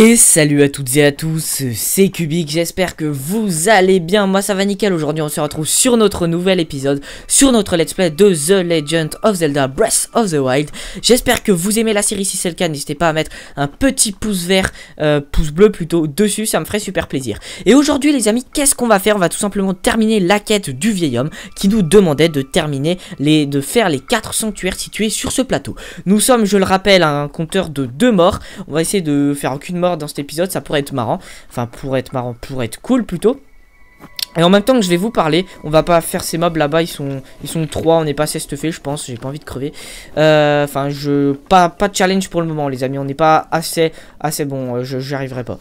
Et salut à toutes et à tous, c'est Kubik, j'espère que vous allez bien, moi ça va nickel. Aujourd'hui on se retrouve sur notre nouvel épisode, sur notre let's play de The Legend of Zelda Breath of the Wild. J'espère que vous aimez la série, si c'est le cas n'hésitez pas à mettre un petit pouce vert, pouce bleu plutôt, dessus, ça me ferait super plaisir. Et aujourd'hui les amis, qu'est-ce qu'on va faire? On va tout simplement terminer la quête du vieil homme qui nous demandait de terminer de faire les 4 sanctuaires situés sur ce plateau. Nous sommes, je le rappelle, à un compteur de 2 morts, on va essayer de faire aucune mort dans cet épisode, ça pourrait être marrant, enfin pour être cool plutôt. Et en même temps que je vais vous parler, on va pas faire ces mobs là-bas, ils sont 3, on est pas assez stuffé je pense, j'ai pas envie de crever. Enfin pas de challenge pour le moment les amis, on n'est pas assez bon, j'y arriverai pas.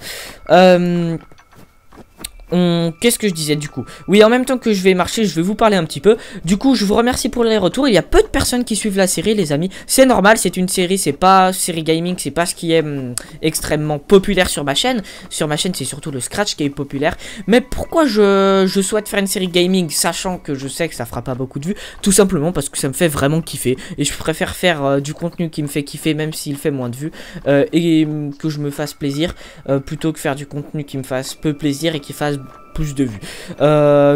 Qu'est-ce que je disais du coup? Oui, en même temps que je vais marcher, je vais vous parler un petit peu. Du coup, je vous remercie pour les retours. Il y a peu de personnes qui suivent la série, les amis. C'est normal, c'est une série, c'est pas série gaming, c'est pas ce qui est extrêmement populaire sur ma chaîne. Sur ma chaîne, c'est surtout le Scratch qui est populaire. Mais pourquoi je souhaite faire une série gaming, sachant que je sais que ça fera pas beaucoup de vues? Tout simplement parce que ça me fait vraiment kiffer. Et je préfère faire du contenu qui me fait kiffer, même s'il fait moins de vues. Et que je me fasse plaisir, plutôt que faire du contenu qui me fasse peu plaisir et qui fasse plus de vues.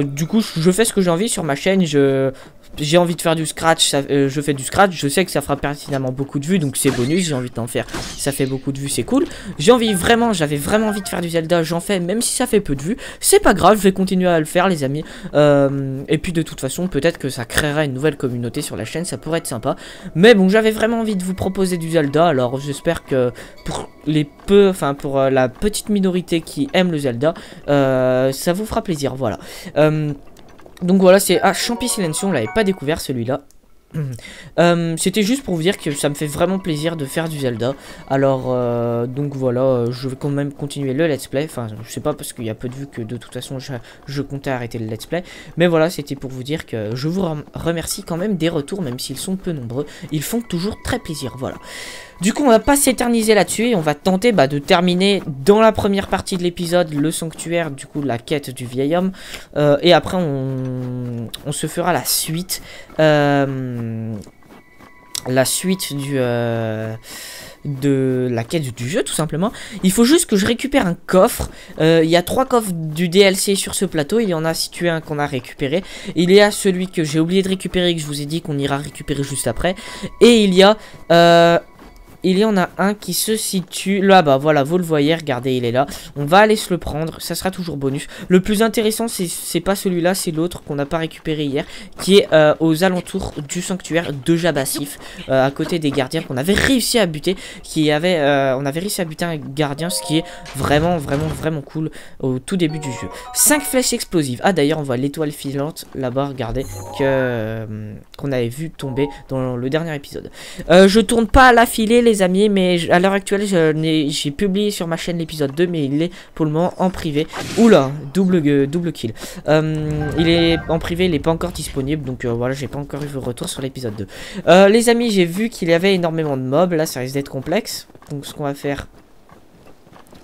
Du coup je fais ce que j'ai envie sur ma chaîne, j'ai envie de faire du scratch, je fais du scratch, je sais que ça fera pertinemment beaucoup de vues, donc c'est bonus, j'ai envie d'en faire, ça fait beaucoup de vues, c'est cool. J'avais vraiment envie de faire du Zelda, j'en fais, même si ça fait peu de vues, c'est pas grave, je vais continuer à le faire les amis. Et puis de toute façon, peut-être que ça créera une nouvelle communauté sur la chaîne, ça pourrait être sympa. Mais bon, j'avais vraiment envie de vous proposer du Zelda, alors j'espère que pour la petite minorité qui aime le Zelda, ça vous fera plaisir, voilà. Donc voilà, c'est Champi Silencio, on l'avait pas découvert celui-là. C'était juste pour vous dire que ça me fait vraiment plaisir de faire du Zelda. Alors donc voilà, je vais quand même continuer le let's play. Enfin je sais pas parce qu'il y a peu de vues que de toute façon je comptais arrêter le let's play. Mais voilà, c'était pour vous dire que je vous remercie quand même des retours, même s'ils sont peu nombreux. Ils font toujours très plaisir, voilà. Du coup on va pas s'éterniser là-dessus et on va tenter de terminer dans la première partie de l'épisode le sanctuaire, du coup la quête du vieil homme. Et après on se fera la suite. La suite de la quête du jeu tout simplement. Il faut juste que je récupère un coffre. Il y a 3 coffres du DLC sur ce plateau. Il y en a situé un qu'on a récupéré. Il y a celui que j'ai oublié de récupérer, que je vous ai dit qu'on ira récupérer juste après. Et il y en a un qui se situe là-bas, voilà, vous le voyez, regardez, il est là. On va aller se le prendre, ça sera toujours bonus. Le plus intéressant, c'est pas celui-là, c'est l'autre qu'on n'a pas récupéré hier, qui est aux alentours du sanctuaire de Jabassif, à côté des gardiens qu'on avait réussi à buter, on avait réussi à buter un gardien, ce qui est vraiment cool au tout début du jeu. 5 flèches explosives. Ah d'ailleurs, on voit l'étoile filante là-bas, regardez, qu'on avait vu tomber dans le dernier épisode. Je tourne pas à l'affilée, les amis, mais à l'heure actuelle j'ai publié sur ma chaîne l'épisode 2, mais il est pour le moment en privé. Oula, double kill. Il est en privé, il n'est pas encore disponible, donc voilà, j'ai pas encore eu vos retours sur l'épisode 2. Les amis, j'ai vu qu'il y avait énormément de mobs, là ça risque d'être complexe, donc ce qu'on va faire,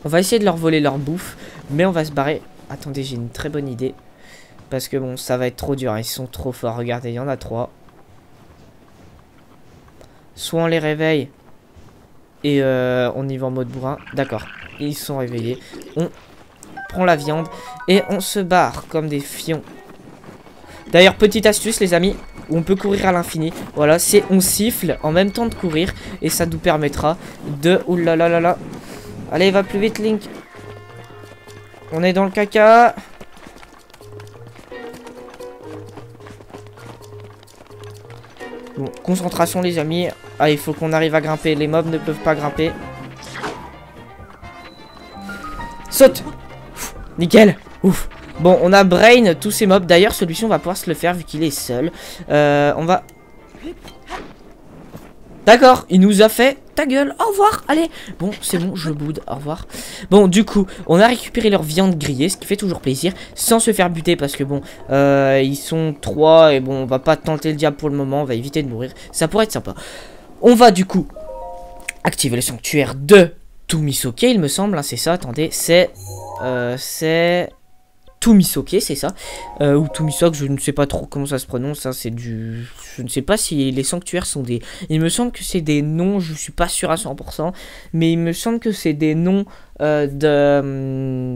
on va essayer de leur voler leur bouffe, mais on va se barrer. Attendez, j'ai une très bonne idée, parce que bon, ça va être trop dur, hein, ils sont trop forts, regardez, il y en a 3. Soit on les réveille et on y va en mode bourrin. D'accord, ils sont réveillés. On prend la viande et on se barre comme des fions. D'ailleurs, petite astuce les amis, on peut courir à l'infini. Voilà, c'est on siffle en même temps de courir et ça nous permettra de... Oulalalala. Allez, va plus vite Link. On est dans le caca. Bon, concentration les amis. Ah, il faut qu'on arrive à grimper. Les mobs ne peuvent pas grimper. Saute. Ouf, nickel. Ouf. Bon, on a Brain, tous ces mobs. D'ailleurs, celui-ci, on va pouvoir se le faire vu qu'il est seul. On va... D'accord, il nous a fait ta gueule, au revoir, allez. Bon, c'est bon, je boude, au revoir. Bon, du coup, on a récupéré leur viande grillée, ce qui fait toujours plaisir, sans se faire buter, parce que bon, ils sont 3, et bon, on va pas tenter le diable pour le moment, on va éviter de mourir, ça pourrait être sympa. On va du coup activer le sanctuaire de Tumisoke, il me semble, hein, c'est ça, attendez, c'est Tumisoke, c'est ça, ou Tumisoke, je ne sais pas trop comment ça se prononce, hein, c'est du... Je ne sais pas si les sanctuaires sont des... Il me semble que c'est des noms, je suis pas sûr à 100%, mais il me semble que c'est des noms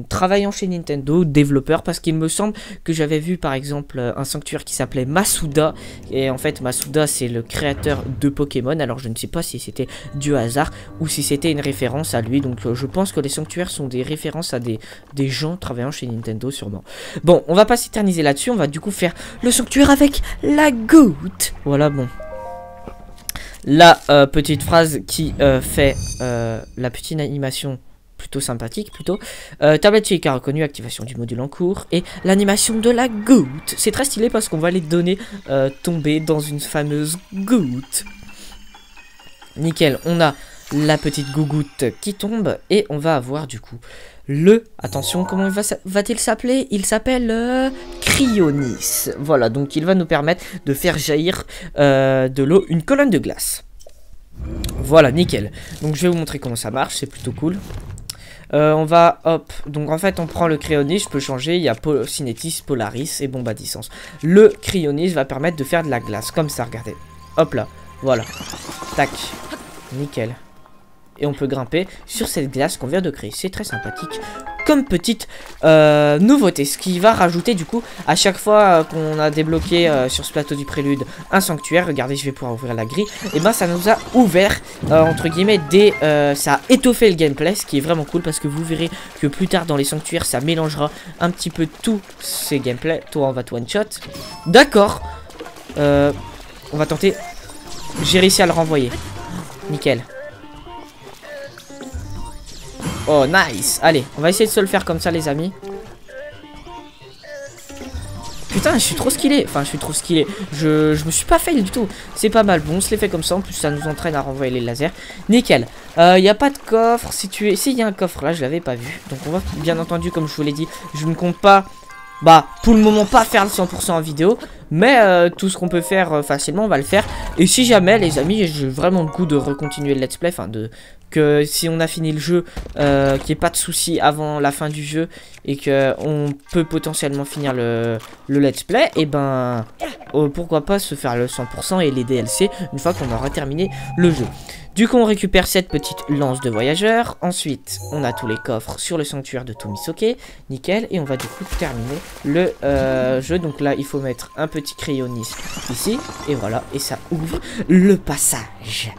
travaillant chez Nintendo, développeur, parce qu'il me semble que j'avais vu par exemple un sanctuaire qui s'appelait Masuda, et en fait Masuda c'est le créateur de Pokémon, alors je ne sais pas si c'était du hasard ou si c'était une référence à lui, donc je pense que les sanctuaires sont des références à des gens travaillant chez Nintendo sûrement. Bon, on va pas s'éterniser là-dessus, on va du coup faire le sanctuaire avec la goutte. Voilà, bon. La petite phrase qui fait la petite animation plutôt sympathique, plutôt. Tablette Chica reconnue, activation du module en cours. Et l'animation de la goutte. C'est très stylé parce qu'on va les donner tomber dans une fameuse goutte. Nickel, on a la petite gougoute qui tombe. Et on va avoir du coup attention, comment va-t-il s'appeler? Il s'appelle Cryonis. Voilà, donc il va nous permettre de faire jaillir de l'eau, une colonne de glace. Voilà, nickel. Donc je vais vous montrer comment ça marche, c'est plutôt cool. On va, hop, donc en fait on prend le Cryonis, je peux changer, il y a Cinétis, Polaris et Bombardissance. Le Cryonis va permettre de faire de la glace, comme ça, regardez. Hop là, voilà. Tac, nickel. Et on peut grimper sur cette glace qu'on vient de créer. C'est très sympathique comme petite nouveauté. Ce qui va rajouter du coup à chaque fois qu'on a débloqué sur ce plateau du prélude un sanctuaire. Regardez, je vais pouvoir ouvrir la grille. Et ben ça nous a ouvert entre guillemets ça a étoffé le gameplay, ce qui est vraiment cool parce que vous verrez que plus tard dans les sanctuaires ça mélangera un petit peu tous ces gameplays. Toi on va te one shot. D'accord. On va tenter. J'ai réussi à le renvoyer. Nickel. Oh, nice. Allez, on va essayer de se le faire comme ça, les amis. Putain, je suis trop skillé. Enfin, je suis trop skillé. Je me suis pas fail du tout. C'est pas mal. Bon, on se les fait comme ça. En plus, ça nous entraîne à renvoyer les lasers. Nickel. Il n'y a pas de coffre situé. Si, il y a un coffre là, je l'avais pas vu. Donc, on va, bien entendu, comme je vous l'ai dit, je ne compte pas, pour le moment, pas faire le 100% en vidéo. Mais tout ce qu'on peut faire facilement, on va le faire. Et si jamais, les amis, j'ai vraiment le goût de recontinuer le let's play. Enfin, que si on a fini le jeu, qu'il n'y ait pas de soucis avant la fin du jeu et que on peut potentiellement finir le let's play, et ben pourquoi pas se faire le 100% et les DLC une fois qu'on aura terminé le jeu. Du coup on récupère cette petite lance de voyageur. Ensuite on a tous les coffres sur le sanctuaire de Tomisoke. Nickel. Et on va du coup terminer le jeu. Donc là il faut mettre un petit Cryonis ici. Et voilà. Et ça ouvre le passage.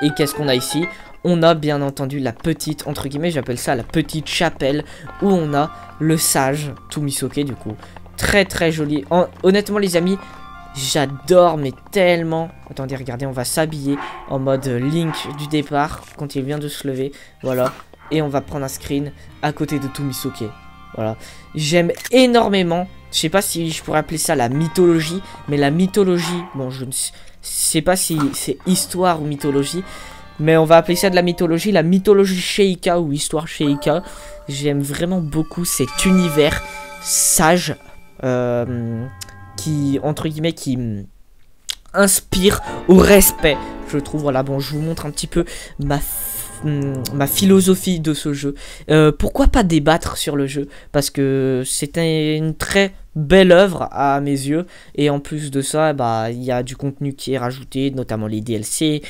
Et qu'est-ce qu'on a ici? On a bien entendu la petite, entre guillemets, j'appelle ça la petite chapelle, où on a le sage Tomisoke du coup. Très très joli. Honnêtement les amis, j'adore mais tellement. Attendez, regardez, on va s'habiller en mode Link du départ, quand il vient de se lever. Voilà. Et on va prendre un screen à côté de Tomisoke. Voilà. J'aime énormément. Je sais pas si je pourrais appeler ça la mythologie, mais la mythologie, bon je ne sais pas si c'est histoire ou mythologie, mais on va appeler ça de la mythologie Sheikah ou histoire Sheikah. J'aime vraiment beaucoup cet univers sage qui, entre guillemets, qui inspire au respect, je trouve. Voilà, bon, je vous montre un petit peu ma philosophie de ce jeu. Pourquoi pas débattre sur le jeu? Parce que c'est une très belle œuvre à mes yeux, et en plus de ça il y a du contenu qui est rajouté, notamment les DLC.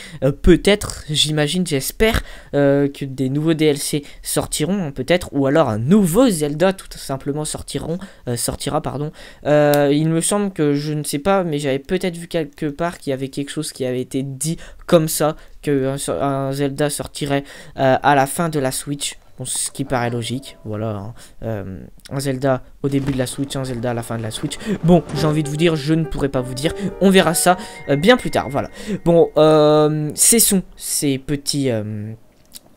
Peut-être, j'imagine, j'espère que des nouveaux DLC sortiront, peut-être, ou alors un nouveau Zelda tout simplement sortira pardon. Il me semble que, je ne sais pas, mais j'avais peut-être vu quelque part qu'il y avait quelque chose qui avait été dit comme ça, que un Zelda sortirait à la fin de la Switch. Bon, ce qui paraît logique, voilà, hein. Un Zelda au début de la Switch, un Zelda à la fin de la Switch. Bon, j'ai envie de vous dire, je ne pourrais pas vous dire, on verra ça bien plus tard, voilà. Bon, cessons ces petits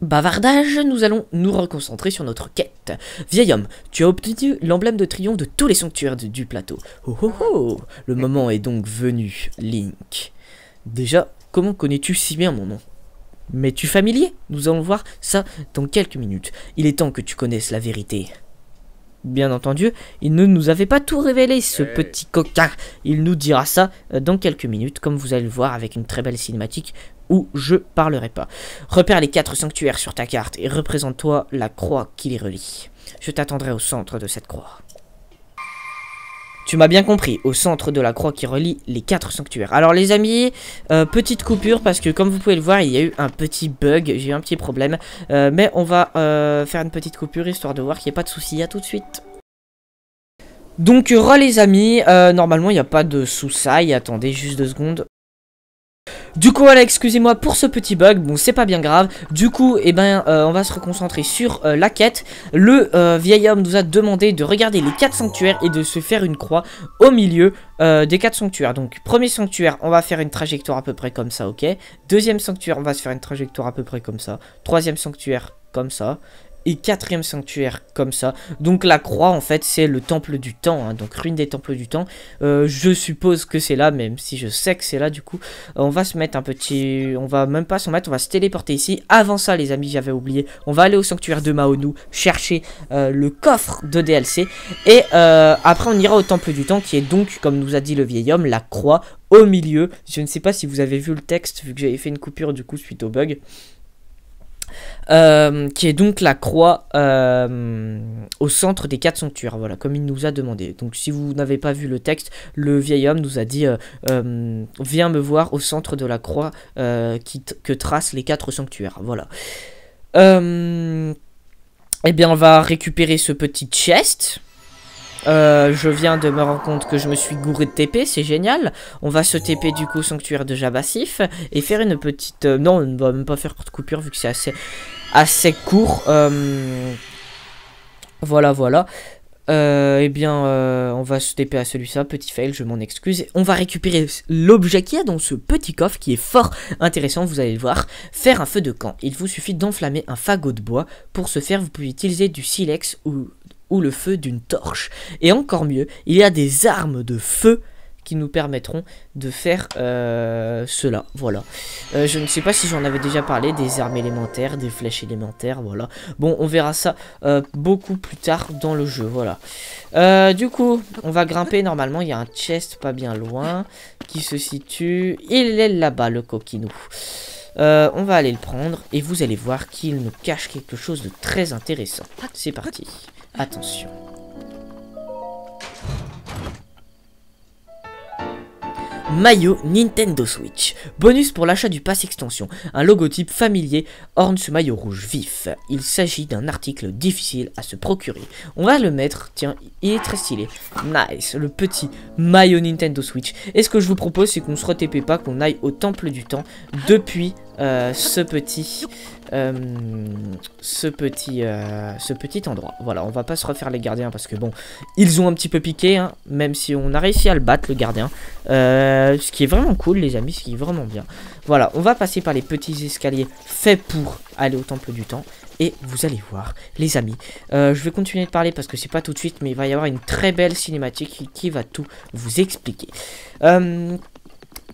bavardages, nous allons nous reconcentrer sur notre quête. Vieil homme, tu as obtenu l'emblème de triomphe de tous les sanctuaires du plateau. Oh oh oh, le moment est donc venu, Link. Déjà, comment connais-tu si bien mon nom? M'es-tu familier? Nous allons voir ça dans quelques minutes. Il est temps que tu connaisses la vérité. Bien entendu, il ne nous avait pas tout révélé, ce petit coquin. Il nous dira ça dans quelques minutes, comme vous allez le voir avec une très belle cinématique où je parlerai pas. Repère les 4 sanctuaires sur ta carte et représente-toi la croix qui les relie. Je t'attendrai au centre de cette croix. Tu m'as bien compris, au centre de la croix qui relie les 4 sanctuaires. Alors les amis, petite coupure parce que comme vous pouvez le voir, il y a eu un petit bug, j'ai eu un petit problème. Mais on va faire une petite coupure histoire de voir qu'il n'y a pas de souci. À tout de suite. Donc les amis, normalement il n'y a pas de sous-saille, attendez juste 2 secondes. Du coup voilà, excusez-moi pour ce petit bug, bon c'est pas bien grave. Du coup eh ben on va se reconcentrer sur la quête. Le vieil homme nous a demandé de regarder les 4 sanctuaires et de se faire une croix au milieu des 4 sanctuaires. Donc premier sanctuaire, on va faire une trajectoire à peu près comme ça, ok. Deuxième sanctuaire, on va se faire une trajectoire à peu près comme ça. Troisième sanctuaire comme ça. Et quatrième sanctuaire comme ça. Donc la croix en fait c'est le temple du temps, hein, donc ruine des temples du temps. Je suppose que c'est là, même si je sais que c'est là du coup. On va se mettre un petit... On va même pas s'en mettre, on va se téléporter ici. Avant ça les amis, j'avais oublié, on va aller au sanctuaire de Maonu, chercher le coffre de DLC. Et après on ira au temple du temps qui est donc, comme nous a dit le vieil homme, la croix au milieu. Je ne sais pas si vous avez vu le texte vu que j'avais fait une coupure du coup suite au bug. Qui est donc la croix au centre des 4 sanctuaires, voilà, comme il nous a demandé. Donc si vous n'avez pas vu le texte, le vieil homme nous a dit viens me voir au centre de la croix que tracent les 4 sanctuaires, voilà. Eh bien on va récupérer ce petit chest. Je viens de me rendre compte que je me suis gouré de TP, c'est génial. On va se TP du coup au sanctuaire de Jabassif et faire une petite... non, on ne va même pas faire de coupure vu que c'est assez court. Voilà, voilà. Eh bien, on va se TP à celui-là, petit fail, je m'en excuse. On va récupérer l'objet qu'il y a dans ce petit coffre qui est fort intéressant, vous allez le voir. Faire un feu de camp. Il vous suffit d'enflammer un fagot de bois. Pour ce faire, vous pouvez utiliser du silex ou le feu d'une torche. Et encore mieux, il y a des armes de feu qui nous permettront de faire cela, voilà. Je ne sais pas si j'en avais déjà parlé, des armes élémentaires, des flèches élémentaires, voilà. Bon, on verra ça beaucoup plus tard dans le jeu, voilà. Du coup, on va grimper, normalement, il y a un chest pas bien loin, qui se situe, il est là-bas, le coquinou. On va aller le prendre, et vous allez voir qu'il nous cache quelque chose de très intéressant. C'est parti. Attention. Maillot Nintendo Switch. Bonus pour l'achat du pass extension. Un logotype familier orne ce maillot rouge vif. Il s'agit d'un article difficile à se procurer. On va le mettre. Tiens, il est très stylé. Nice. Le petit maillot Nintendo Switch. Et ce que je vous propose, c'est qu'on se re-TP pas, qu'on aille au temple du temps depuis ce petit endroit. Voilà, on va pas se refaire les gardiens parce que bon, ils ont un petit peu piqué, hein, même si on a réussi à le battre, le gardien. Ce qui est vraiment cool, les amis, ce qui est vraiment bien. Voilà, on va passer par les petits escaliers faits pour aller au temple du temps. Et vous allez voir, les amis, je vais continuer de parler parce que c'est pas tout de suite, mais il va y avoir une très belle cinématique qui va tout vous expliquer.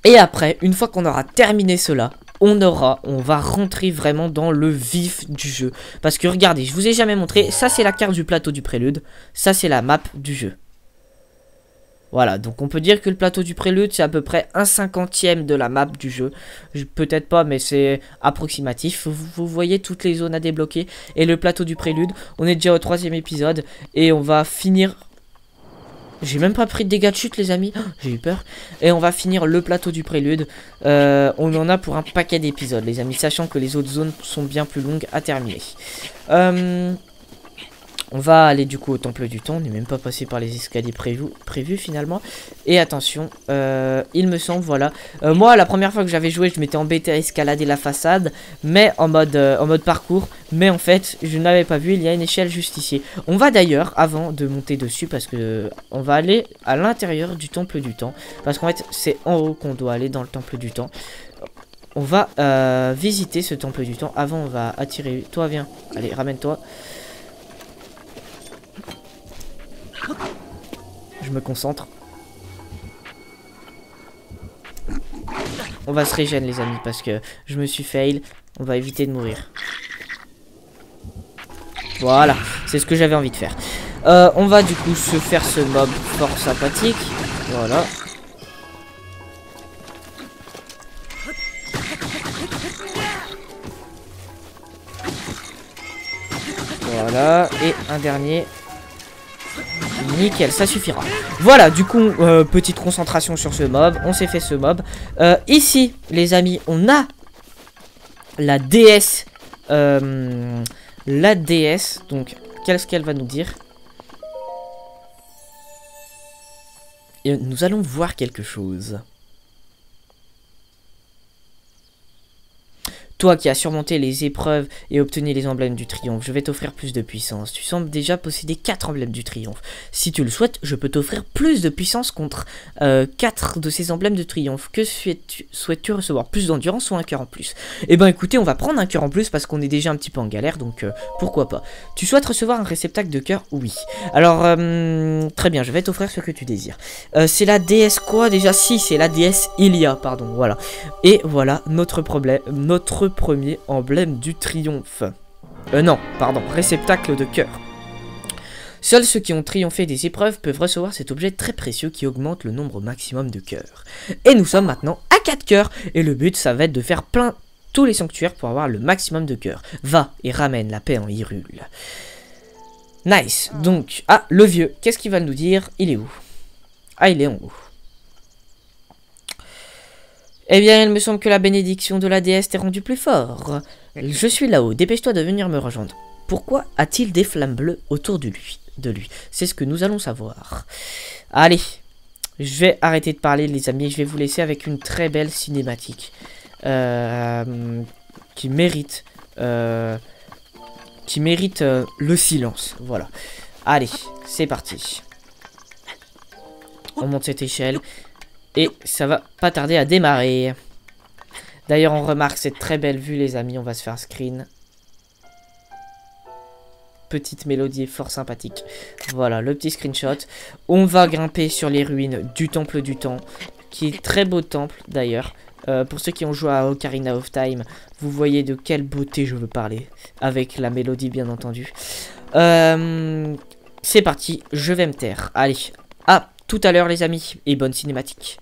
Et après, une fois qu'on aura terminé cela, on va rentrer vraiment dans le vif du jeu. Parce que regardez, je vous ai jamais montré, ça c'est la carte du plateau du prélude, ça c'est la map du jeu. Voilà, donc on peut dire que le plateau du prélude c'est à peu près 1/50e de la map du jeu. Peut-être pas, mais c'est approximatif. Vous voyez toutes les zones à débloquer. Et le plateau du prélude, on est déjà au 3e épisode et on va finir... J'ai même pas pris de dégâts de chute les amis, j'ai eu peur. Et on va finir le plateau du prélude. On en a pour un paquet d'épisodes les amis, sachant que les autres zones sont bien plus longues à terminer. On va aller du coup au temple du temps, on n'est même pas passé par les escaliers prévus finalement. Et attention, il me semble, voilà. Moi la première fois que j'avais joué, je m'étais embêté à escalader la façade, mais en mode parcours. Mais en fait, je n'avais pas vu, il y a une échelle juste ici. On va d'ailleurs, avant de monter dessus, parce que on va aller à l'intérieur du temple du temps. Parce qu'en fait, c'est en haut qu'on doit aller dans le temple du temps. On va visiter ce temple du temps. Avant, on va attirer... Toi, viens. Allez, ramène-toi. Je me concentre. On va se régénérer les amis parce que je me suis fail. On va éviter de mourir. Voilà, c'est ce que j'avais envie de faire. On va du coup se faire ce mob fort sympathique. Voilà. Voilà, et un dernier. Nickel, ça suffira. Voilà, du coup, petite concentration sur ce mob. On s'est fait ce mob. Ici, les amis, on a la déesse. La déesse. Donc, qu'est-ce qu'elle va nous dire? Et nous allons voir quelque chose. Toi qui as surmonté les épreuves et obtenu les emblèmes du triomphe, je vais t'offrir plus de puissance. Tu sembles déjà posséder 4 emblèmes du triomphe. Si tu le souhaites, je peux t'offrir plus de puissance contre 4 de ces emblèmes de triomphe. Que souhaites-tu recevoir? Plus d'endurance ou un cœur en plus? Eh ben écoutez, on va prendre un cœur en plus parce qu'on est déjà un petit peu en galère, donc pourquoi pas. Tu souhaites recevoir un réceptacle de cœur? Oui. Alors, très bien, je vais t'offrir ce que tu désires. C'est la déesse quoi déjà? Si, c'est la déesse Ilia, pardon, voilà. Et voilà notre premier emblème du triomphe. Non, pardon, réceptacle de cœur. Seuls ceux qui ont triomphé des épreuves peuvent recevoir cet objet très précieux qui augmente le nombre maximum de cœurs. Et nous sommes maintenant à 4 cœurs. Et le but, ça va être de faire plein tous les sanctuaires pour avoir le maximum de cœurs. Va et ramène la paix en Hyrule. Nice. Donc, ah, le vieux, qu'est-ce qu'il va nous dire? Il est où? Ah, il est en haut. Eh bien, il me semble que la bénédiction de la déesse t'est rendue plus fort. Je suis là-haut, dépêche-toi de venir me rejoindre. Pourquoi a-t-il des flammes bleues autour de lui? C'est ce que nous allons savoir. Allez, je vais arrêter de parler, les amis. Je vais vous laisser avec une très belle cinématique. Qui mérite... le silence. Voilà. Allez, c'est parti. On monte cette échelle. Et ça va pas tarder à démarrer. D'ailleurs, on remarque cette très belle vue, les amis. On va se faire un screen. Petite mélodie fort sympathique. Voilà, le petit screenshot. On va grimper sur les ruines du Temple du Temps. Qui est très beau temple, d'ailleurs. Pour ceux qui ont joué à Ocarina of Time, vous voyez de quelle beauté je veux parler. Avec la mélodie, bien entendu. C'est parti, je vais me taire. Allez, à tout à l'heure, les amis. Et bonne cinématique.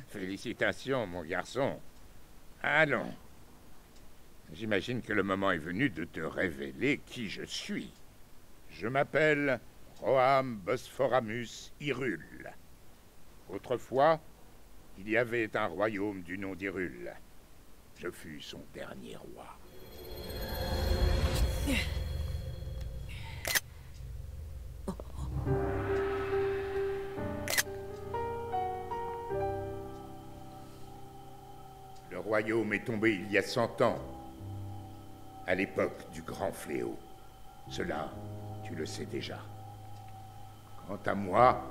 Félicitations, mon garçon. Allons. J'imagine que le moment est venu de te révéler qui je suis. Je m'appelle Roham Bosphoramus Hyrule. Autrefois, il y avait un royaume du nom d'Hyrule. Je fus son dernier roi. Le royaume est tombé il y a 100 ans, à l'époque du grand fléau. Cela, tu le sais déjà. Quant à moi,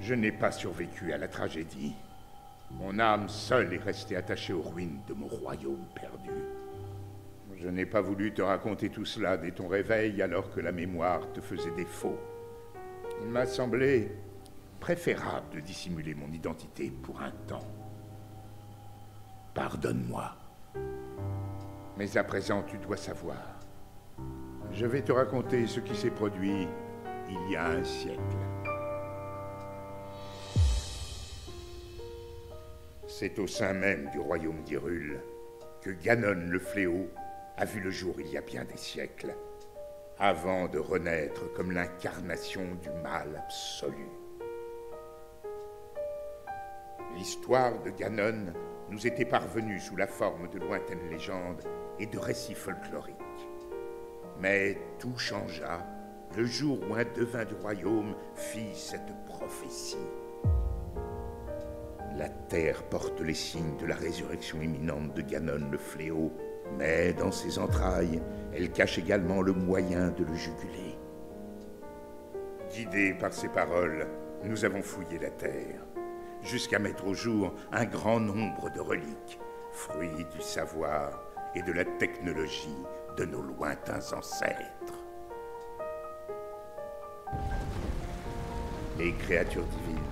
je n'ai pas survécu à la tragédie. Mon âme seule est restée attachée aux ruines de mon royaume perdu. Je n'ai pas voulu te raconter tout cela dès ton réveil alors que la mémoire te faisait défaut. Il m'a semblé préférable de dissimuler mon identité pour un temps. Pardonne-moi. Mais à présent, tu dois savoir. Je vais te raconter ce qui s'est produit il y a un siècle. C'est au sein même du royaume d'Hyrule que Ganon le Fléau a vu le jour il y a bien des siècles, avant de renaître comme l'incarnation du mal absolu. L'histoire de Ganon nous était parvenue sous la forme de lointaines légendes et de récits folkloriques. Mais tout changea le jour où un devin du royaume fit cette prophétie. La terre porte les signes de la résurrection imminente de Ganon le Fléau, mais dans ses entrailles, elle cache également le moyen de le juguler. Guidés par ces paroles, nous avons fouillé la terre, jusqu'à mettre au jour un grand nombre de reliques, fruits du savoir et de la technologie de nos lointains ancêtres. Les créatures divines,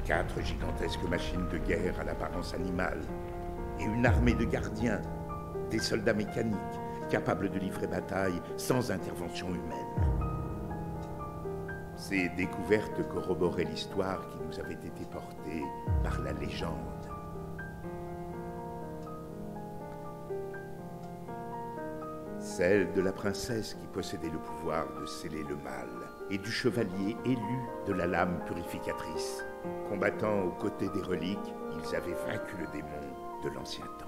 4 gigantesques machines de guerre à l'apparence animale, et une armée de gardiens, des soldats mécaniques, capables de livrer bataille sans intervention humaine. Ces découvertes corroboraient l'histoire qui nous avait été portée par la légende. celle de la princesse qui possédait le pouvoir de sceller le mal, et du chevalier élu de la lame purificatrice. Combattant aux côtés des reliques, ils avaient vaincu le démon de l'ancien temps.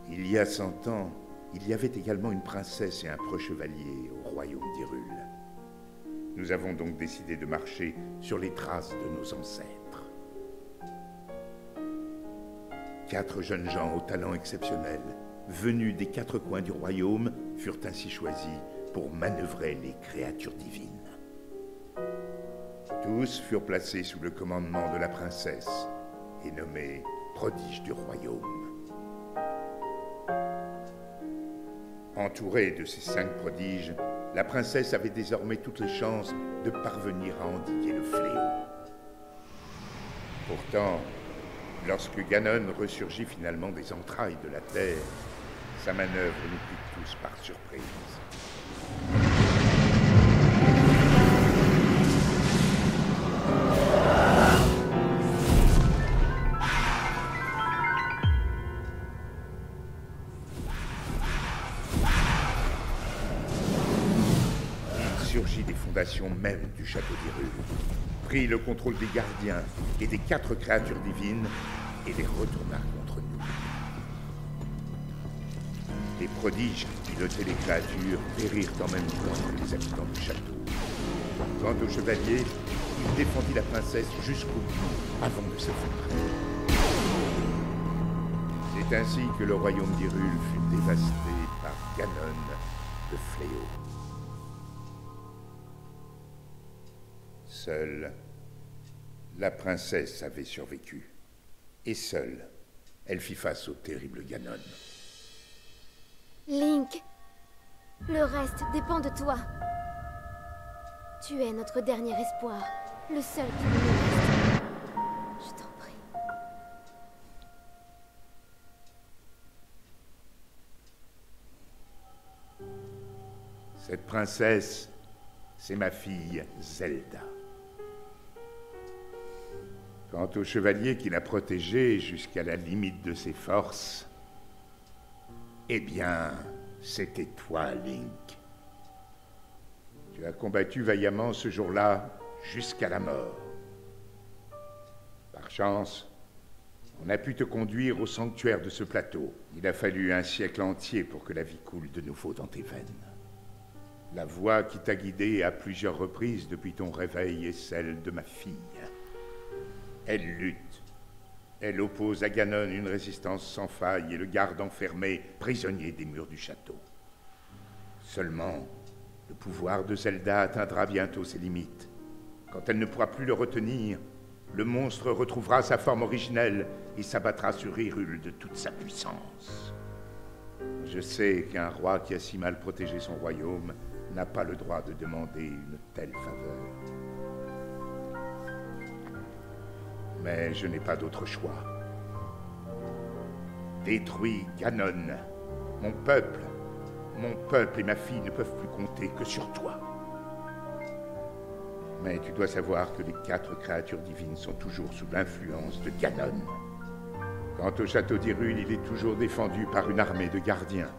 Il y a 100 ans, il y avait également une princesse et un preux-chevalier au royaume d'Hyrule. Nous avons donc décidé de marcher sur les traces de nos ancêtres. 4 jeunes gens au talent exceptionnel, venus des 4 coins du royaume, furent ainsi choisis pour manœuvrer les créatures divines. Tous furent placés sous le commandement de la princesse et nommés prodiges du royaume. Entourée de ces 5 prodiges, la princesse avait désormais toutes les chances de parvenir à endiguer le fléau. Pourtant, lorsque Ganon ressurgit finalement des entrailles de la terre, sa manœuvre nous prit tous par surprise. Surgit des fondations même du château d'Hyrule, prit le contrôle des gardiens et des 4 créatures divines et les retourna contre nous. Les prodiges qui pilotaient les créatures périrent en même temps que les habitants du château. Quant au chevalier, il défendit la princesse jusqu'au bout avant de s'effondrer. C'est ainsi que le royaume d'Hyrule fut dévasté par Ganon, le fléau. Seule, la princesse avait survécu. Et seule, elle fit face au terrible Ganon. Link, le reste dépend de toi. Tu es notre dernier espoir, le seul qui nous reste. Je t'en prie. Cette princesse, c'est ma fille Zelda. Quant au chevalier qui l'a protégée jusqu'à la limite de ses forces, eh bien, c'était toi, Link. Tu as combattu vaillamment ce jour-là jusqu'à la mort. Par chance, on a pu te conduire au sanctuaire de ce plateau. Il a fallu un siècle entier pour que la vie coule de nouveau dans tes veines. La voix qui t'a guidé à plusieurs reprises depuis ton réveil est celle de ma fille. Elle lutte. Elle oppose à Ganon une résistance sans faille et le garde enfermé, prisonnier des murs du château. Seulement, le pouvoir de Zelda atteindra bientôt ses limites. Quand elle ne pourra plus le retenir, le monstre retrouvera sa forme originelle et s'abattra sur Hyrule de toute sa puissance. Je sais qu'un roi qui a si mal protégé son royaume n'a pas le droit de demander une telle faveur. Mais je n'ai pas d'autre choix. Détruis Ganon. Mon peuple et ma fille ne peuvent plus compter que sur toi. Mais tu dois savoir que les 4 créatures divines sont toujours sous l'influence de Ganon. Quant au château d'Hyrule, il est toujours défendu par une armée de gardiens.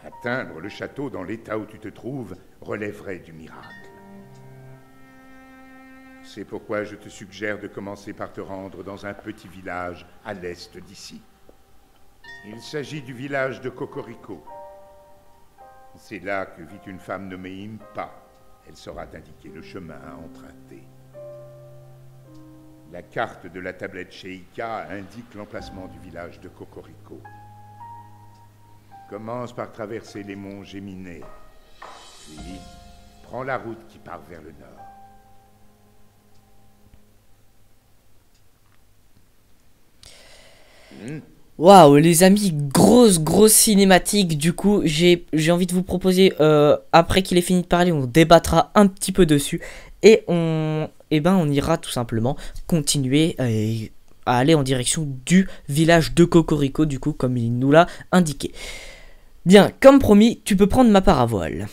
Atteindre le château dans l'état où tu te trouves relèverait du miracle. C'est pourquoi je te suggère de commencer par te rendre dans un petit village à l'est d'ici. Il s'agit du village de Cocorico. C'est là que vit une femme nommée Impa. Elle saura t'indiquer le chemin à emprunter. La carte de la tablette Sheikah indique l'emplacement du village de Cocorico. Commence par traverser les monts Géminées, puis prends la route qui part vers le nord. Waouh, les amis, grosse cinématique. Du coup, j'ai envie de vous proposer, après qu'il ait fini de parler, on débattra un petit peu dessus. Et on ira tout simplement continuer à aller en direction du village de Cocorico, du coup, comme il nous l'a indiqué. Bien, comme promis, tu peux prendre ma paravoile.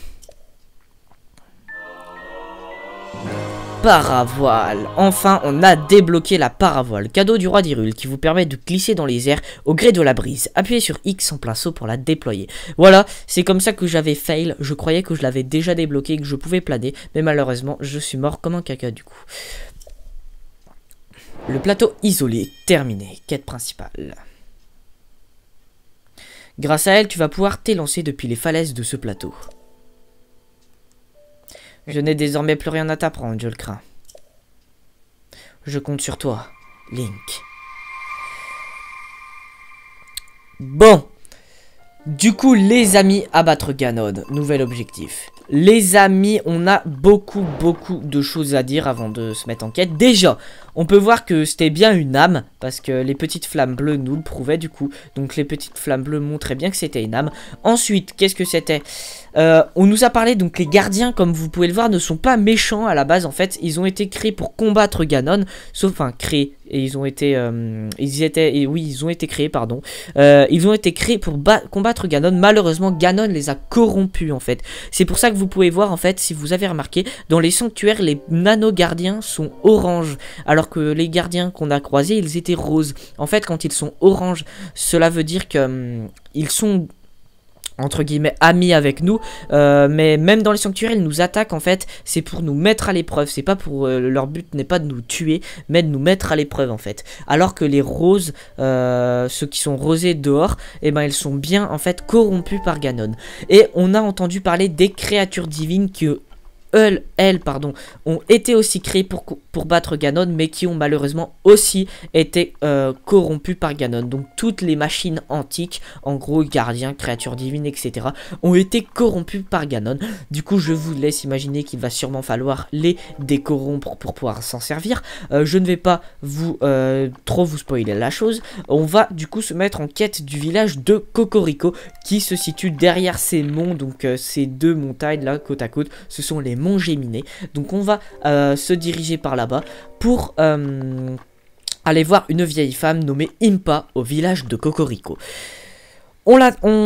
paravoile. Enfin, on a débloqué la paravoile, cadeau du roi d'Hyrule, qui vous permet de glisser dans les airs au gré de la brise. Appuyez sur X en plein saut pour la déployer. Voilà, c'est comme ça que j'avais fail. Je croyais que je l'avais déjà débloqué, que je pouvais planer, mais malheureusement, je suis mort comme un caca du coup. Le plateau isolé, terminé. Quête principale. Grâce à elle, tu vas pouvoir t'élancer depuis les falaises de ce plateau. Je n'ai désormais plus rien à t'apprendre, je le crains. Je compte sur toi, Link. Bon. Du coup, les amis, abattre Ganon. Nouvel objectif. Les amis, on a beaucoup de choses à dire avant de se mettre en quête. Déjà, on peut voir que c'était bien une âme, parce que les petites flammes bleues nous le prouvaient du coup. Donc les petites flammes bleues montraient bien que c'était une âme. Ensuite, qu'est-ce que c'était? On nous a parlé, donc les gardiens, comme vous pouvez le voir, ne sont pas méchants à la base. En fait, ils ont été créés pour combattre Ganon. Sauf, enfin, créés. Et ils ont été, ils ont été créés, pardon. Ils ont été créés pour combattre Ganon. Malheureusement, Ganon les a corrompus, en fait. C'est pour ça que vous pouvez voir, en fait, si vous avez remarqué, dans les sanctuaires, les nano-gardiens sont orange. Alors que les gardiens qu'on a croisés, ils étaient roses. En fait, quand ils sont orange, cela veut dire que ils sont entre guillemets amis avec nous, mais même dans les sanctuaires ils nous attaquent en fait, c'est pour nous mettre à l'épreuve, c'est pas pour leur but n'est pas de nous tuer mais de nous mettre à l'épreuve en fait, alors que les roses, ceux qui sont rosés dehors, et ben ils sont bien en fait corrompus par Ganon. Et on a entendu parler des créatures divines qui elles, ont été aussi créées pour battre Ganon, mais qui ont malheureusement aussi été corrompues par Ganon. Donc toutes les machines antiques, en gros gardiens, créatures divines, etc., ont été corrompues par Ganon. Du coup, je vous laisse imaginer qu'il va sûrement falloir les décorrompre pour pouvoir s'en servir. Je ne vais pas trop vous spoiler la chose. On va du coup se mettre en quête du village de Cocorico, qui se situe derrière ces monts, donc ces deux montagnes là, côte à côte. Ce sont les monts Géminées. Donc on va se diriger par là-bas pour aller voir une vieille femme nommée Impa au village de Cocorico. On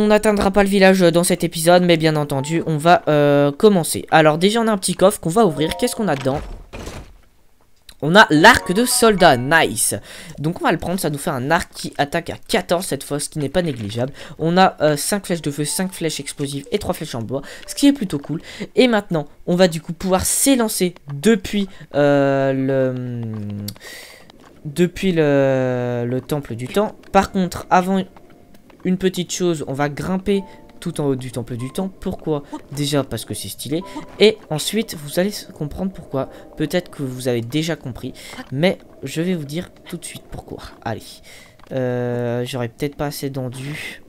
n'atteindra pas le village dans cet épisode, mais bien entendu on va commencer. Alors déjà on a un petit coffre qu'on va ouvrir. Qu'est-ce qu'on a dedans? On a l'arc de soldat, nice. Donc on va le prendre, ça nous fait un arc qui attaque à 14 cette fois, ce qui n'est pas négligeable. On a 5 flèches de feu, 5 flèches explosives et 3 flèches en bois, ce qui est plutôt cool. Et maintenant, on va du coup pouvoir s'élancer depuis le temple du temps. Par contre, avant une petite chose, on va grimper tout en haut du temple du temps. Pourquoi? Déjà parce que c'est stylé. Et ensuite vous allez comprendre pourquoi. Peut-être que vous avez déjà compris, mais je vais vous dire tout de suite pourquoi. Allez, j'aurais peut-être pas assez d'endu.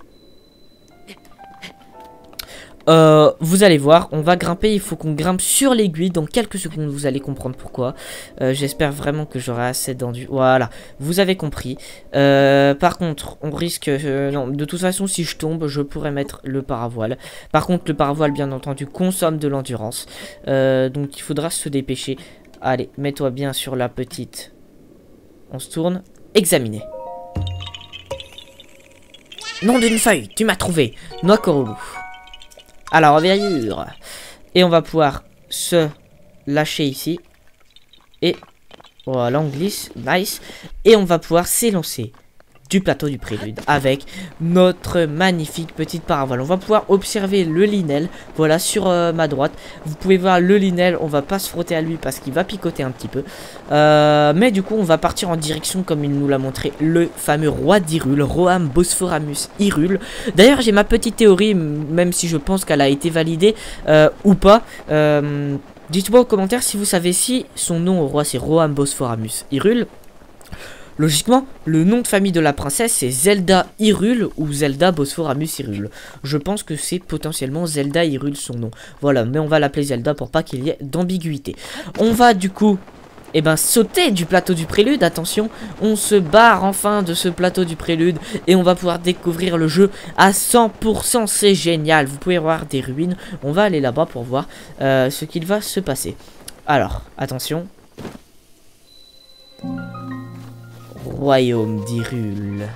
Vous allez voir, on va grimper, il faut qu'on grimpe sur l'aiguille. Dans quelques secondes, vous allez comprendre pourquoi. J'espère vraiment que j'aurai assez d'endu. Voilà, vous avez compris. Par contre, on risque... non, de toute façon, si je tombe, je pourrais mettre le paravoile. Par contre, le paravoile, bien entendu, consomme de l'endurance. Donc, il faudra se dépêcher. Allez, mets-toi bien sur la petite. On se tourne. Examiner. Nom d'une feuille, tu m'as trouvé. Noix Corolou. Alors, envergure. Et on va pouvoir se lâcher ici. Et voilà, on glisse. Nice. Et on va pouvoir s'élancer du plateau du prélude avec notre magnifique petite paravoile. On va pouvoir observer le Linel. Voilà, sur ma droite. Vous pouvez voir le Linel. On va pas se frotter à lui parce qu'il va picoter un petit peu. Mais du coup, on va partir en direction, comme il nous l'a montré, le fameux roi d'Hyrule, Roham Bosphoramus Hyrule. D'ailleurs, j'ai ma petite théorie, même si je pense qu'elle a été validée ou pas. Dites-moi en commentaire si vous savez si son nom au roi c'est Roham Bosphoramus Hyrule. Logiquement, le nom de famille de la princesse c'est Zelda Hyrule ou Zelda Bosphoramus Hyrule. Je pense que c'est potentiellement Zelda Hyrule son nom. Voilà, mais on va l'appeler Zelda pour pas qu'il y ait d'ambiguïté. On va du coup sauter du plateau du prélude. Attention, on se barre enfin de ce plateau du prélude et on va pouvoir découvrir le jeu à 100%. C'est génial. Vous pouvez voir des ruines. On va aller là-bas pour voir ce qu'il va se passer. Alors, attention. Royaume d'Hyrule.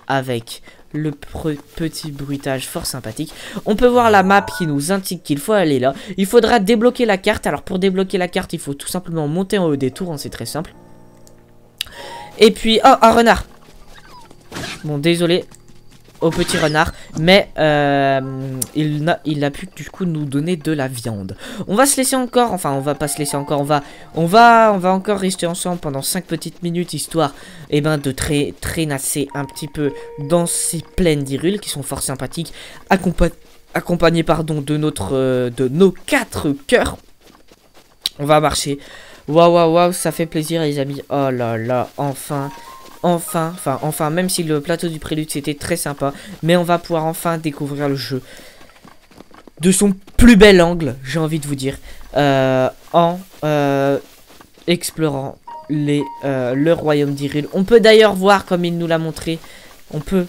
Avec le petit bruitage fort sympathique. On peut voir la map qui nous indique qu'il faut aller là. Il faudra débloquer la carte. Alors pour débloquer la carte, il faut tout simplement monter en haut des tours, hein, c'est très simple. Et puis, oh, un renard. Bon, désolé au petit renard, mais il a pu du coup nous donner de la viande. On va se laisser encore, enfin on va pas se laisser encore, on va encore rester ensemble pendant 5 petites minutes, histoire de traînasser un petit peu dans ces plaines d'Hyrule qui sont fort sympathiques, accompagnées de nos 4 cœurs. On va marcher. Waouh, ça fait plaisir les amis. Oh là là, enfin, même si le plateau du prélude c'était très sympa, mais on va pouvoir enfin découvrir le jeu de son plus bel angle, j'ai envie de vous dire, en explorant le royaume d'Hyrule. On peut d'ailleurs voir, comme il nous l'a montré, on peut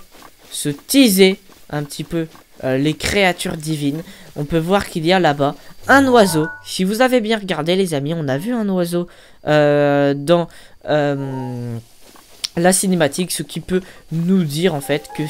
se teaser un petit peu les créatures divines. On peut voir qu'il y a là-bas un oiseau. Si vous avez bien regardé les amis, on a vu un oiseau dans la cinématique, ce qui peut nous dire en fait que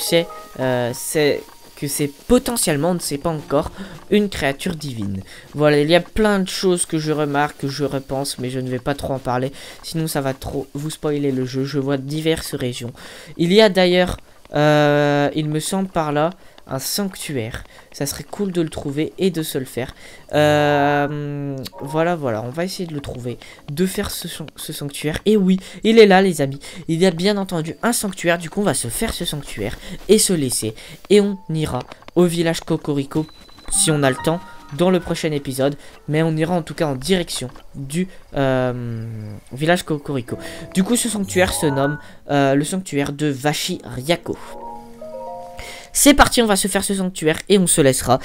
c'est potentiellement, on ne sait pas encore, une créature divine. Voilà, il y a plein de choses que je remarque, que je repense, mais je ne vais pas trop en parler, sinon ça va trop vous spoiler le jeu. Je vois diverses régions. Il y a d'ailleurs, il me semble par là, un sanctuaire. Ça serait cool de le trouver et de se le faire. Voilà, on va essayer de le trouver, de faire ce sanctuaire. Et oui, il est là les amis. Il y a bien entendu un sanctuaire. Du coup on va se faire ce sanctuaire et se laisser. Et on ira au village Cocorico si on a le temps dans le prochain épisode. Mais on ira en tout cas en direction du village Cocorico. Du coup ce sanctuaire se nomme le sanctuaire de Vachiriako. C'est parti, on va se faire ce sanctuaire et on se laissera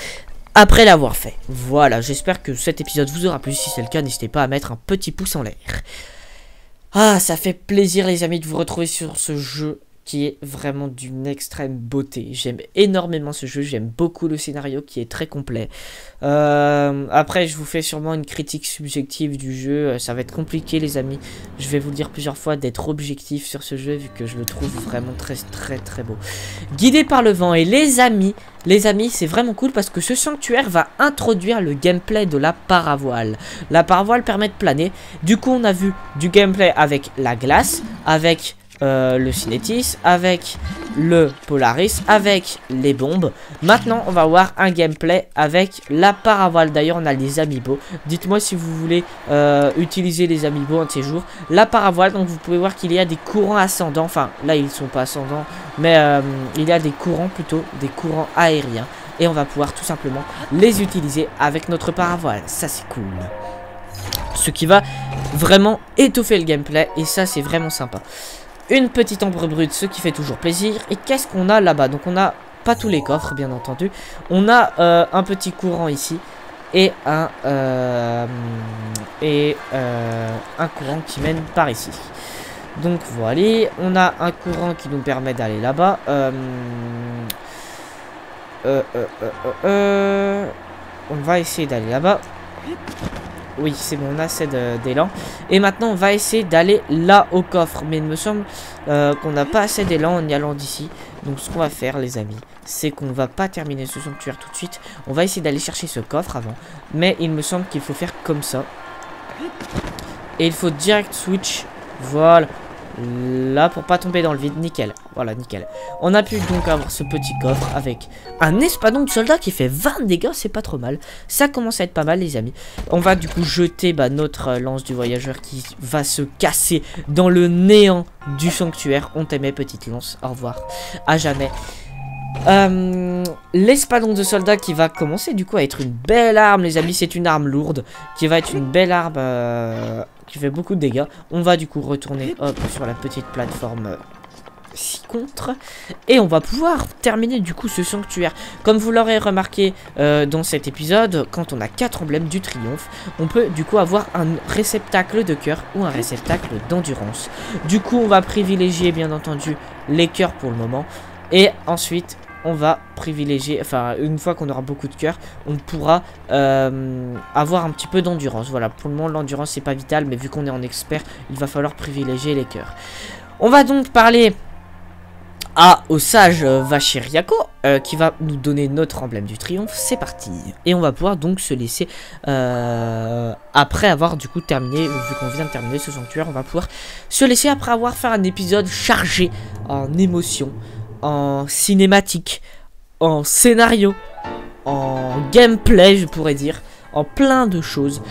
après l'avoir fait. Voilà, j'espère que cet épisode vous aura plu. Si c'est le cas, n'hésitez pas à mettre un petit pouce en l'air. Ah, ça fait plaisir les amis de vous retrouver sur ce jeu qui est vraiment d'une extrême beauté. J'aime énormément ce jeu, j'aime beaucoup le scénario qui est très complet. Après, je vous fais sûrement une critique subjective du jeu, ça va être compliqué les amis. Je vais vous le dire plusieurs fois d'être objectif sur ce jeu vu que je le trouve vraiment très beau. Guidé par le vent et les amis, c'est vraiment cool parce que ce sanctuaire va introduire le gameplay de la paravoile. La paravoile permet de planer. Du coup, on a vu du gameplay avec la glace, avec le Cinétis, avec le Polaris, avec les bombes. Maintenant on va voir un gameplay avec la paravoile. D'ailleurs on a les amiibo. Dites-moi si vous voulez utiliser les amiibo un de ces jours. La paravoile, donc vous pouvez voir qu'il y a des courants ascendants. Enfin là ils sont pas ascendants, mais il y a des courants, plutôt des courants aériens. Et on va pouvoir tout simplement les utiliser avec notre paravoile. Ça c'est cool. Ce qui va vraiment étoffer le gameplay. Et ça c'est vraiment sympa. Une petite ambre brute, ce qui fait toujours plaisir. Et qu'est-ce qu'on a là-bas? Donc on a pas tous les coffres bien entendu. On a un petit courant ici. Et un courant qui mène par ici. Donc voilà, on a un courant qui nous permet d'aller là-bas. On va essayer d'aller là-bas. Oui, c'est bon, on a assez d'élan. Et maintenant, on va essayer d'aller là au coffre. Mais il me semble qu'on n'a pas assez d'élan en y allant d'ici. Donc, ce qu'on va faire, les amis, c'est qu'on va pas terminer ce sanctuaire tout de suite. On va essayer d'aller chercher ce coffre avant. Mais il me semble qu'il faut faire comme ça. Et il faut direct switch. Voilà. Là, pour pas tomber dans le vide. Nickel. Voilà, nickel. On a pu donc avoir ce petit coffre avec un espadon de soldat qui fait 20 dégâts. C'est pas trop mal. Ça commence à être pas mal, les amis. On va du coup jeter notre lance du voyageur qui va se casser dans le néant du sanctuaire. On t'aimait, petite lance. Au revoir. À jamais. L'espadon de soldat qui va commencer du coup à être une belle arme, les amis. C'est une arme lourde qui va être une belle arme qui fait beaucoup de dégâts. On va du coup retourner hop sur la petite plateforme ci-contre et on va pouvoir terminer du coup ce sanctuaire. Comme vous l'aurez remarqué dans cet épisode, quand on a 4 emblèmes du triomphe, on peut du coup avoir un réceptacle de cœur ou un réceptacle d'endurance. Du coup on va privilégier bien entendu les cœurs pour le moment et ensuite on va privilégier, enfin une fois qu'on aura beaucoup de cœur, on pourra avoir un petit peu d'endurance. Voilà, pour le moment l'endurance c'est pas vital, mais vu qu'on est en expert, il va falloir privilégier les cœurs. On va donc parler au sage Vachiriako qui va nous donner notre emblème du triomphe. C'est parti. Et on va pouvoir donc se laisser après avoir du coup terminé, vu qu'on vient de terminer ce sanctuaire, on va pouvoir se laisser après avoir fait un épisode chargé en émotions, en cinématique, en scénario, en gameplay, je pourrais dire, en plein de choses.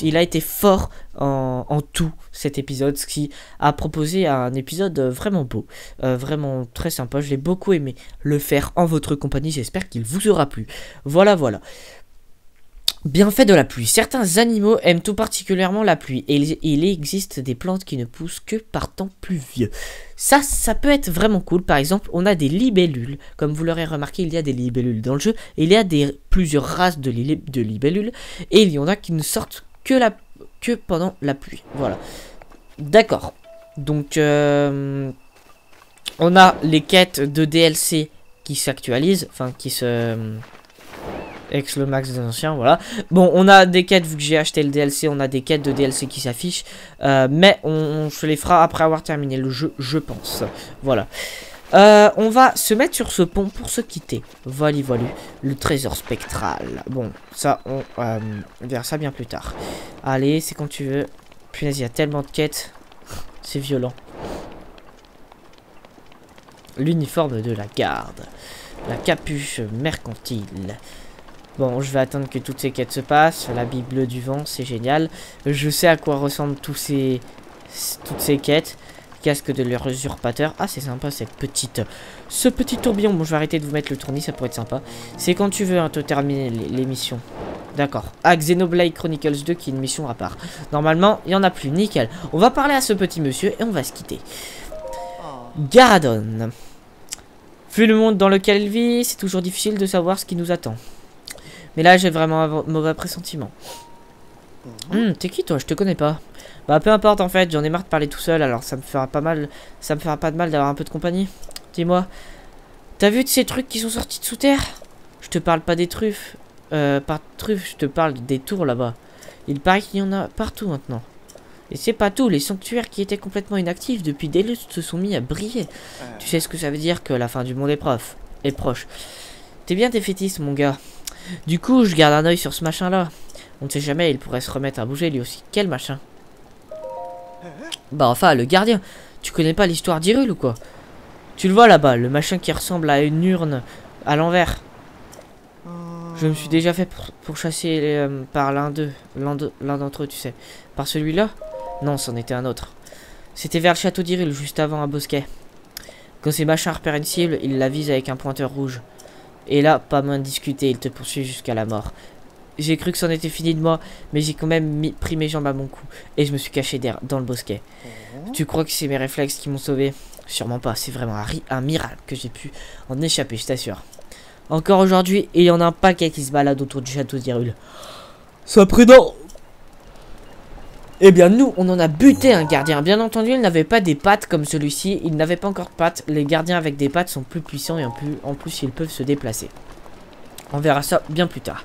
Il a été fort en tout cet épisode, ce qui a proposé un épisode vraiment beau, vraiment très sympa. Je l'ai beaucoup aimé le faire en votre compagnie, j'espère qu'il vous aura plu. Voilà. Bienfait de la pluie. Certains animaux aiment tout particulièrement la pluie et il existe des plantes qui ne poussent que par temps pluvieux. Ça peut être vraiment cool. Par exemple, on a des libellules. Comme vous l'aurez remarqué, il y a des libellules dans le jeu. Et il y a plusieurs races de libellules et il y en a qui ne sortent que pendant la pluie. Voilà. D'accord. Donc, on a les quêtes de DLC qui s'actualisent, enfin qui se... Avec le max des anciens, voilà. Bon, on a des quêtes, vu que j'ai acheté le DLC, on a des quêtes de DLC qui s'affichent. Mais on se les fera après avoir terminé le jeu, je pense. Voilà. On va se mettre sur ce pont pour se quitter. Voilà. Le trésor spectral. Bon, ça, on verra ça bien plus tard. Allez, c'est quand tu veux. Punaise, il y a tellement de quêtes. C'est violent. L'uniforme de la garde. La capuche mercantile. Bon, je vais attendre que toutes ces quêtes se passent. La Bible du vent, c'est génial. Je sais à quoi ressemblent toutes ces quêtes. Casque de l'usurpateur. Ah, c'est sympa ce petit tourbillon. Bon, je vais arrêter de vous mettre le tournis, ça pourrait être sympa. C'est quand tu veux, hein, te terminer les missions. D'accord. Ah, Xenoblade Chronicles 2 qui est une mission à part. Normalement, il n'y en a plus. Nickel. On va parler à ce petit monsieur et on va se quitter. Garadon. Vu le monde dans lequel il vit, c'est toujours difficile de savoir ce qui nous attend. Mais là, j'ai vraiment un mauvais pressentiment. T'es qui, toi? Je te connais pas. Bah, peu importe, en fait. J'en ai marre de parler tout seul. Alors, ça me fera pas mal. Ça me fera pas de mal d'avoir un peu de compagnie. Dis-moi. T'as vu de ces trucs qui sont sortis de sous terre? Je te parle pas des truffes. Pas de truffes, je te parle des tours là-bas. Il paraît qu'il y en a partout maintenant. Et c'est pas tout. Les sanctuaires qui étaient complètement inactifs depuis des lustres se sont mis à briller. Tu sais ce que ça veut dire que la fin du monde est proche. T'es bien défaitiste, mon gars. Du coup, je garde un œil sur ce machin-là. On ne sait jamais, il pourrait se remettre à bouger lui aussi. Quel machin? Bah enfin, le gardien. Tu connais pas l'histoire d'Hyrule ou quoi? Tu le vois là-bas, le machin qui ressemble à une urne à l'envers. Je me suis déjà fait pourchasser par l'un d'entre eux, tu sais. Par celui-là? Non, c'en était un autre. C'était vers le château d'Hyrule, juste avant un bosquet. Quand ces machins repèrent une cible, ils la visent avec un pointeur rouge. Et là, pas moins de discuter, il te poursuit jusqu'à la mort. J'ai cru que c'en était fini de moi, mais j'ai quand même pris mes jambes à mon cou. Et je me suis caché dans le bosquet. Tu crois que c'est mes réflexes qui m'ont sauvé? Sûrement pas, c'est vraiment un miracle que j'ai pu en échapper, je t'assure. Encore aujourd'hui, il y en a un paquet qui se balade autour du château d'Hyrule. Sois prudent! Eh bien, nous, on en a buté un gardien. Bien entendu, il n'avait pas des pattes comme celui-ci. Il n'avait pas encore de pattes. Les gardiens avec des pattes sont plus puissants et en plus, ils peuvent se déplacer. On verra ça bien plus tard.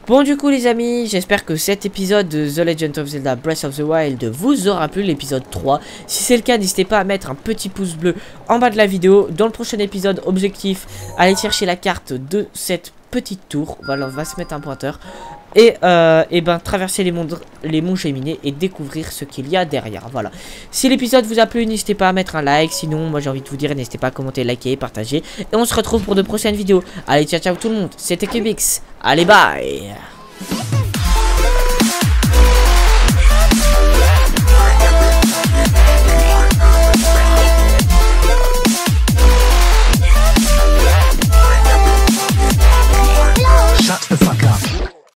Bon, du coup, les amis, j'espère que cet épisode de The Legend of Zelda Breath of the Wild vous aura plu, l'épisode 3. Si c'est le cas, n'hésitez pas à mettre un petit pouce bleu en bas de la vidéo. Dans le prochain épisode, objectif, allez chercher la carte de cette petite tour. Voilà, on va se mettre un pointeur. Et ben traverser les monts Géminés et découvrir ce qu'il y a derrière. Voilà. Si l'épisode vous a plu, n'hésitez pas à mettre un like. Sinon, moi j'ai envie de vous dire, n'hésitez pas à commenter, liker, partager. Et on se retrouve pour de prochaines vidéos. Allez, ciao ciao tout le monde. C'était Cubix. Allez, bye.